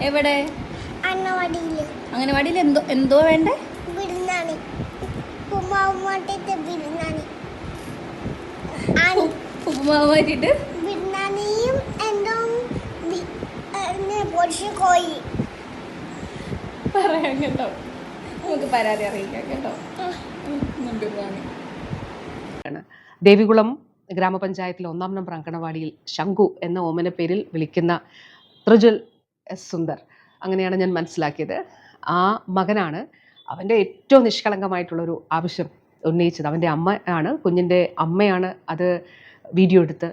എവിടെ? അംഗനവാടിയില്. അംഗനവാടിയിൽ എന്തോ എന്തോ വേണ്ടേ? ബിരിയാണി. ബിരിയാണി. ഉപ്പുമാവ് മാറ്റിട്ട് ബിരിയാണിയും എന്തോ പൊടിച്ച കോഴി പറയാം കേട്ടോ. നമുക്ക് പരാതി അറിയിക്കാം കേട്ടോ. ദേവികുളം ഗ്രാമപഞ്ചായത്തിലെ 1-ാം നമ്പർ അങ്കണവാടിയിൽ ശംഖു എന്ന ഓമന പേരിൽ വിളിക്കുന്ന തൃജുൽ എസ് സുന്ദർ, അങ്ങനെയാണ് ഞാൻ മനസ്സിലാക്കിയത്. ആ മകനാണ് അവൻ്റെ ഏറ്റവും നിഷ്കളങ്കമായിട്ടുള്ളൊരു ആവശ്യം ഉന്നയിച്ചത്. അവൻ്റെ അമ്മ ആണ്, കുഞ്ഞിൻ്റെ അമ്മയാണ് അത് വീഡിയോ എടുത്ത്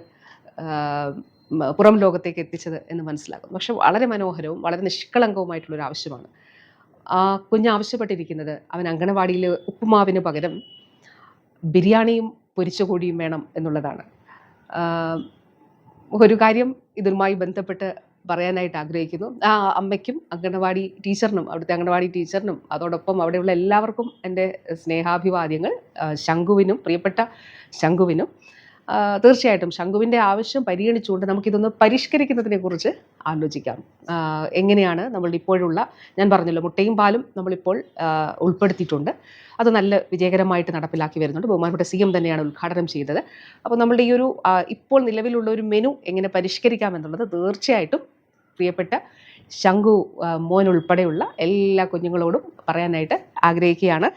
പുറം ലോകത്തേക്ക് എത്തിച്ചത് എന്ന് മനസ്സിലാക്കുന്നു. പക്ഷെ വളരെ മനോഹരവും വളരെ നിഷ്കളങ്കവുമായിട്ടുള്ളൊരു ആവശ്യമാണ്. ആ കുഞ്ഞ് ആവശ്യപ്പെട്ടിരിക്കുന്നത് അവൻ അങ്കണവാടിയിൽ ഉപ്പുമാവിന് പകരം ബിരിയാണിയും പൊരിച്ച കോഴിയും വേണം എന്നുള്ളതാണ്. ഒരു കാര്യം ഇതുമായി ബന്ധപ്പെട്ട് പറയാനായിട്ട് ആഗ്രഹിക്കുന്നു. ആ അമ്മയ്ക്കും അങ്കണവാടി ടീച്ചറിനും, അവിടുത്തെ അങ്കണവാടി ടീച്ചറിനും അതോടൊപ്പം അവിടെയുള്ള എല്ലാവർക്കും എൻ്റെ സ്നേഹാഭിവാദ്യങ്ങൾ. ശംഖുവിനും, പ്രിയപ്പെട്ട ശംഖുവിനും തീർച്ചയായിട്ടും ശംഖുവിൻ്റെ ആവശ്യം പരിഗണിച്ചുകൊണ്ട് നമുക്കിതൊന്ന് പരിഷ്കരിക്കുന്നതിനെക്കുറിച്ച് ആലോചിക്കാം. എങ്ങനെയാണ് നമ്മളുടെ ഇപ്പോഴുള്ള, ഞാൻ പറഞ്ഞല്ലോ, മുട്ടയും പാലും നമ്മളിപ്പോൾ ഉൾപ്പെടുത്തിയിട്ടുണ്ട്. അത് നല്ല വിജയകരമായിട്ട് നടപ്പിലാക്കി വരുന്നുണ്ട്. ബഹുമാനപ്പെട്ട CM തന്നെയാണ് ഉദ്ഘാടനം ചെയ്തത്. അപ്പോൾ നമ്മളുടെ ഈ ഒരു ഇപ്പോൾ നിലവിലുള്ള ഒരു മെനു എങ്ങനെ പരിഷ്കരിക്കാം എന്നുള്ളത് തീർച്ചയായിട്ടും പ്രിയപ്പെട്ട ശംഖു മോൻ ഉൾപ്പെടെയുള്ള എല്ലാ കുഞ്ഞുങ്ങളോടും പറയാനായിട്ട് ആഗ്രഹിക്കുകയാണ്.